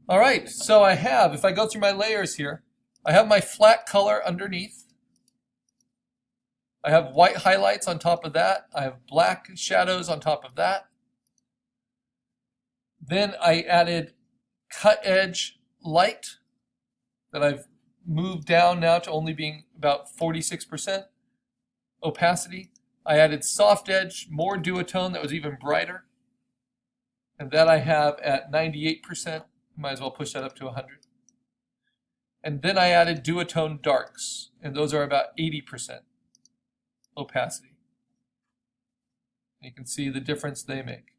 All right, so if I go through my layers here, I have my flat color underneath. I have white highlights on top of that. I have black shadows on top of that. Then I added cut edge light that I've moved down now to only being about 46% opacity. I added soft edge, more duotone that was even brighter. And that I have at 98%. Might as well push that up to 100. And then I added duotone darks, and those are about 80% opacity. You can see the difference they make.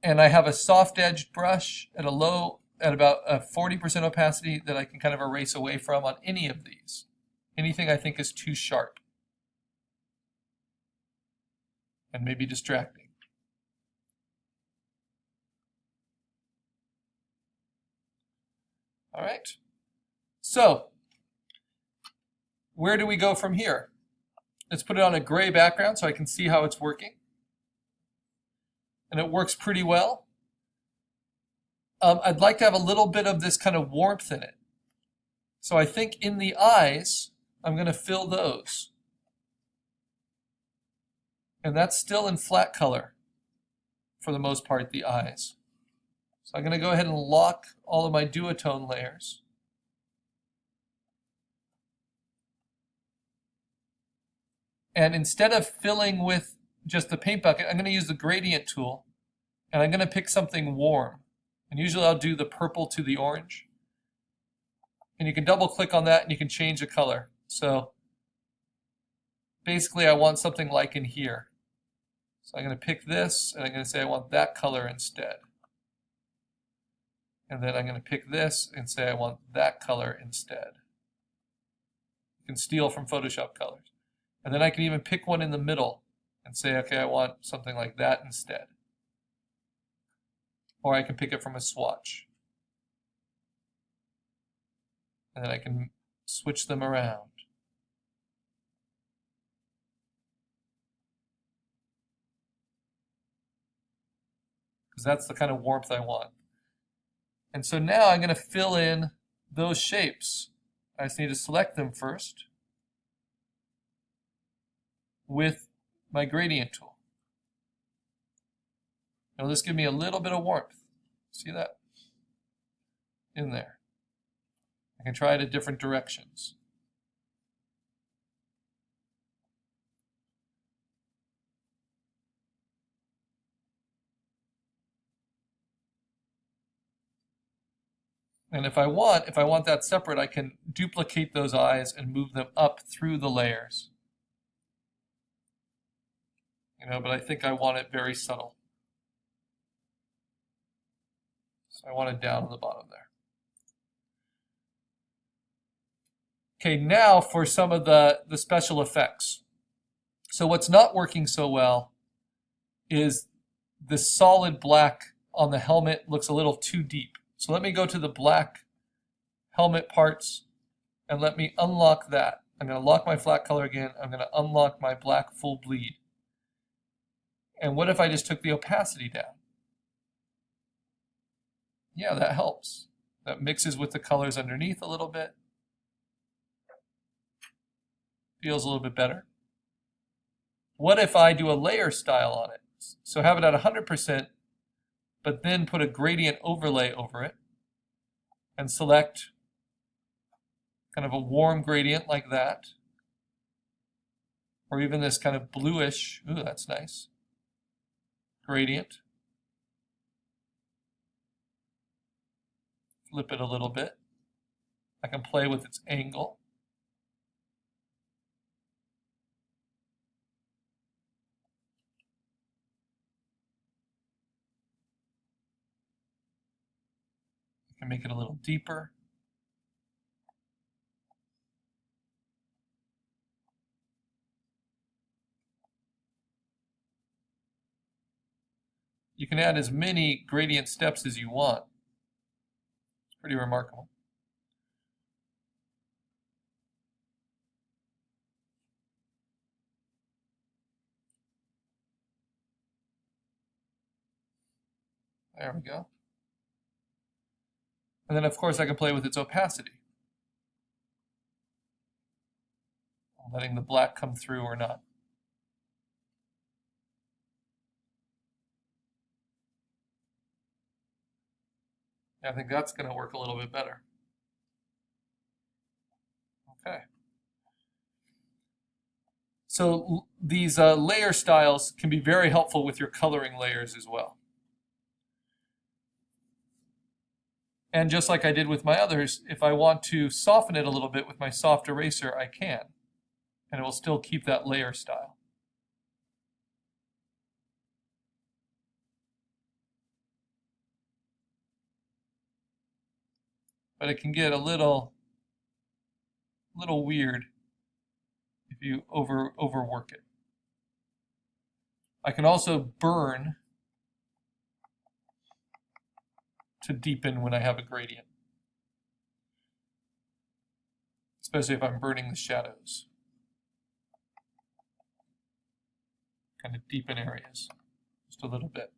And I have a soft edged brush at about a 40% opacity that I can kind of erase away from on any of these. Anything I think is too sharp and maybe distracting. All right. So, where do we go from here? Let's put it on a gray background so I can see how it's working. And it works pretty well. I'd like to have a little bit of this kind of warmth in it. So I think in the eyes, I'm going to fill those. And that's still in flat color for the most part, the eyes. So I'm going to go ahead and lock all of my duotone layers. And instead of filling with just the paint bucket, I'm going to use the gradient tool, and I'm going to pick something warm. And usually I'll do the purple to the orange. And you can double click on that and you can change the color. So basically I want something like in here. So I'm going to pick this and I'm going to say I want that color instead. And then I'm going to pick this and say I want that color instead. You can steal from Photoshop colors. And then I can even pick one in the middle and say, okay, I want something like that instead. Or I can pick it from a swatch. And then I can switch them around. Because that's the kind of warmth I want. And so now I'm going to fill in those shapes. I just need to select them first with my gradient tool. It'll just give me a little bit of warmth. See that? In there. I can try it at different directions. And if I want that separate, I can duplicate those eyes and move them up through the layers. But I think I want it very subtle. So I want it down on the bottom there. Okay, now for some of the special effects. So what's not working so well is the solid black on the helmet looks a little too deep. So let me go to the black helmet parts and let me unlock that. I'm going to lock my flat color again. I'm going to unlock my black full bleed. And what if I just took the opacity down? Yeah, that helps. That mixes with the colors underneath a little bit. Feels a little bit better. What if I do a layer style on it? So have it at 100%, but then put a gradient overlay over it and select kind of a warm gradient like that. Or even this kind of bluish, ooh, that's nice, gradient. Flip it a little bit. I can play with its angle. I can make it a little deeper. You can add as many gradient steps as you want. It's pretty remarkable. There we go. And then, of course, I can play with its opacity. Letting the black come through or not. I think that's going to work a little bit better. Okay. So these layer styles can be very helpful with your coloring layers as well. And just like I did with my others, if I want to soften it a little bit with my soft eraser, I can. And it will still keep that layer style. But it can get a little weird if you overwork it. I can also burn to deepen when I have a gradient, especially if I'm burning the shadows. Kind of deepen areas just a little bit.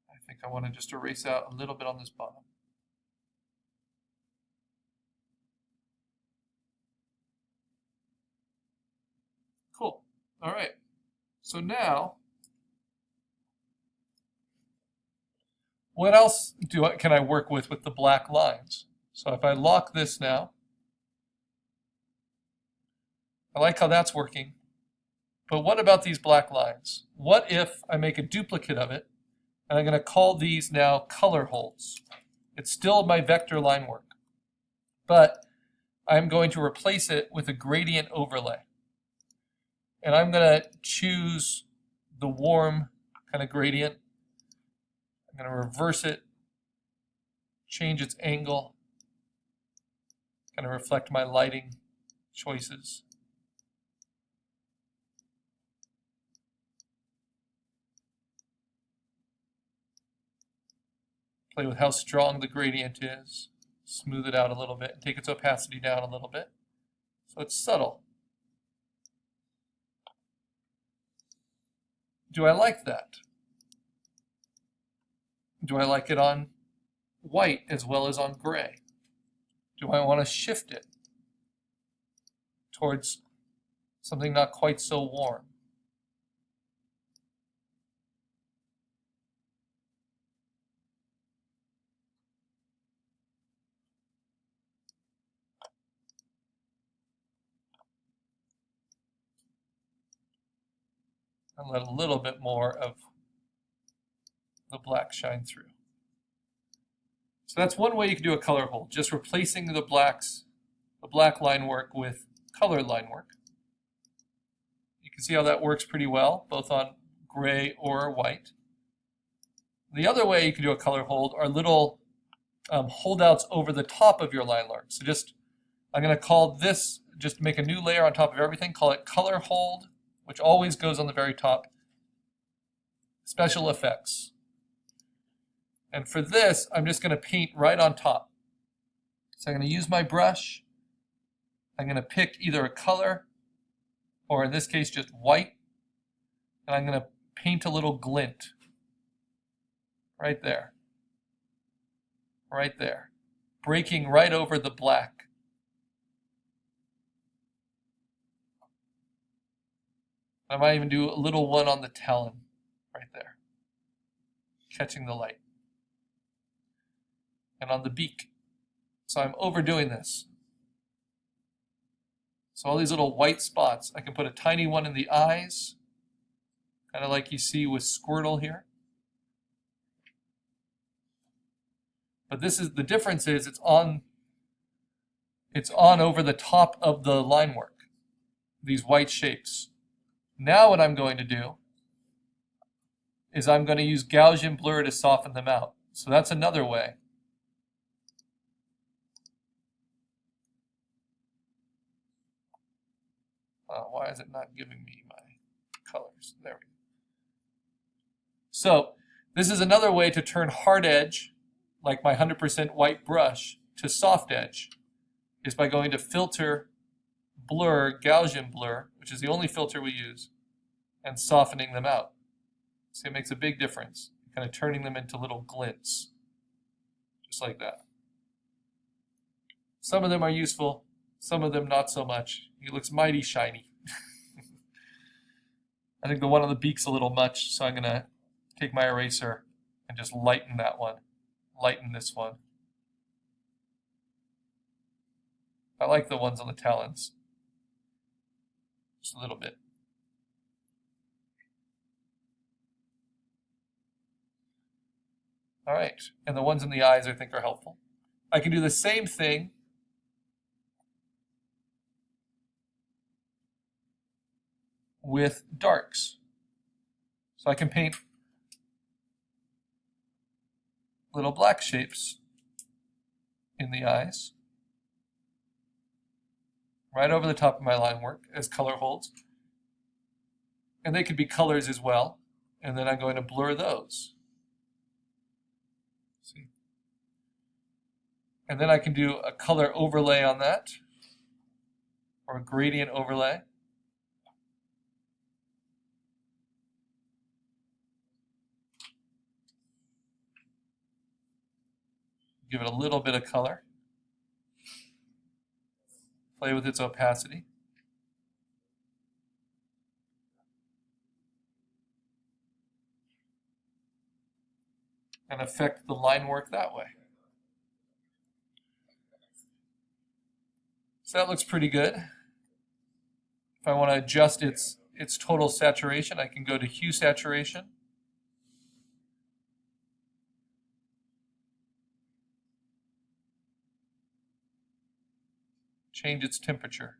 I think I want to just erase out a little bit on this bottom. Cool. All right. So now, what else can I work with the black lines? So if I lock this now, I like how that's working. But what about these black lines? What if I make a duplicate of it, and I'm going to call these now color holds? It's still my vector line work, but I'm going to replace it with a gradient overlay. And I'm going to choose the warm kind of gradient. I'm going to reverse it, change its angle, kind of reflect my lighting choices. Play with how strong the gradient is, smooth it out a little bit, and take its opacity down a little bit. So it's subtle. Do I like that? Do I like it on white as well as on gray? Do I want to shift it towards something not quite so warm? And let a little bit more of the black shine through. So that's one way you can do a color hold, just replacing the black line work with color line work. You can see how that works pretty well, both on gray or white. The other way you can do a color hold are little holdouts over the top of your line work. So I'm going to call this, just make a new layer on top of everything, call it color hold, which always goes on the very top, special effects. And for this, I'm just going to paint right on top. So I'm going to use my brush. I'm going to pick either a color, or in this case, just white. And I'm going to paint a little glint right there. Right there. Breaking right over the black. I might even do a little one on the talon right there, catching the light. And on the beak. So I'm overdoing this. So all these little white spots, I can put a tiny one in the eyes, kind of like you see with Squirtle here. But the difference is it's on over the top of the line work, these white shapes. Now what I'm going to do is I'm going to use Gaussian blur to soften them out. So that's another way. Why is it not giving me my colors? There we go. So this is another way to turn hard edge, like my 100% white brush, to soft edge, is by going to Filter, blur, Gaussian blur, which is the only filter we use, and softening them out. See, it makes a big difference, kind of turning them into little glints, just like that. Some of them are useful, some of them not so much. It looks mighty shiny. I think the one on the beak's a little much, so I'm going to take my eraser and just lighten that one, lighten this one. I like the ones on the talons, just a little bit. All right, and the ones in the eyes I think are helpful. I can do the same thing with darks. So I can paint little black shapes in the eyes, right over the top of my line work as color holds. And they could be colors as well. And then I'm going to blur those. See? And then I can do a color overlay on that, or a gradient overlay. Give it a little bit of color. Play with its opacity. And affect the line work that way. So that looks pretty good. If I want to adjust its total saturation, I can go to hue saturation. Change its temperature.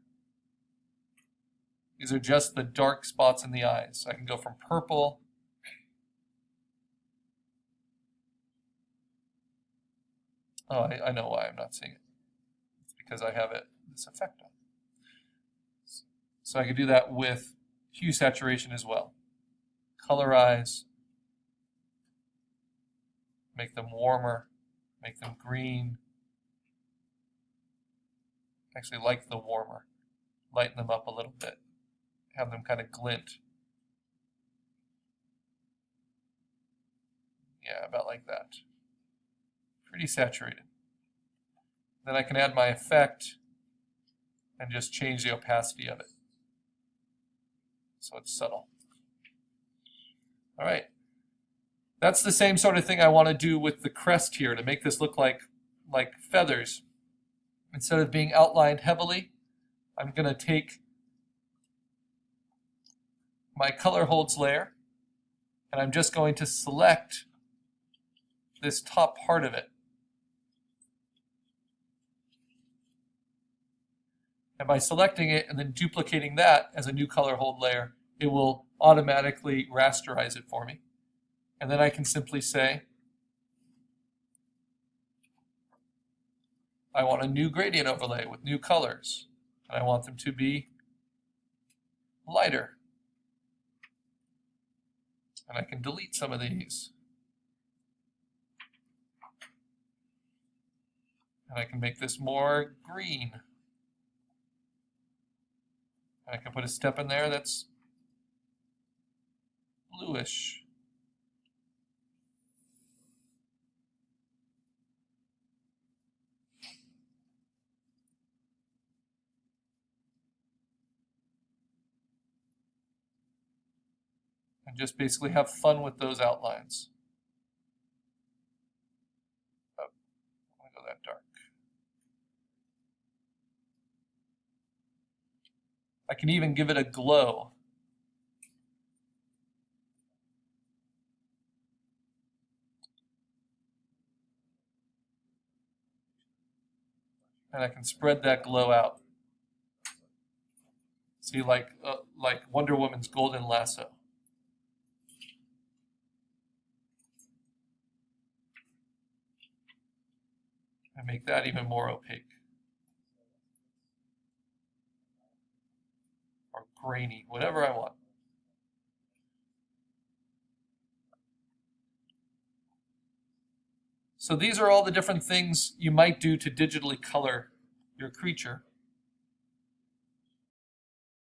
These are just the dark spots in the eyes. So I can go from purple I know why I'm not seeing it. It's because I have this effect on. So I could do that with hue saturation as well. Colorize, make them warmer, make them green. Actually like the warmer. Lighten them up a little bit. Have them kind of glint. Yeah, about like that. Pretty saturated. Then I can add my effect and just change the opacity of it, so it's subtle. All right. That's the same sort of thing I want to do with the crest here to make this look like feathers. Instead of being outlined heavily, I'm going to take my color holds layer and I'm just going to select this top part of it. And by selecting it and then duplicating that as a new color hold layer, it will automatically rasterize it for me. And then I can simply say, I want a new gradient overlay with new colors. And I want them to be lighter. And I can delete some of these. And I can make this more green. I can put a step in there that's bluish. And just basically have fun with those outlines. Oh, I want to go that dark. I can even give it a glow. And I can spread that glow out. See, like Wonder Woman's golden lasso. And make that even more opaque. Or grainy, whatever I want. So these are all the different things you might do to digitally color your creature.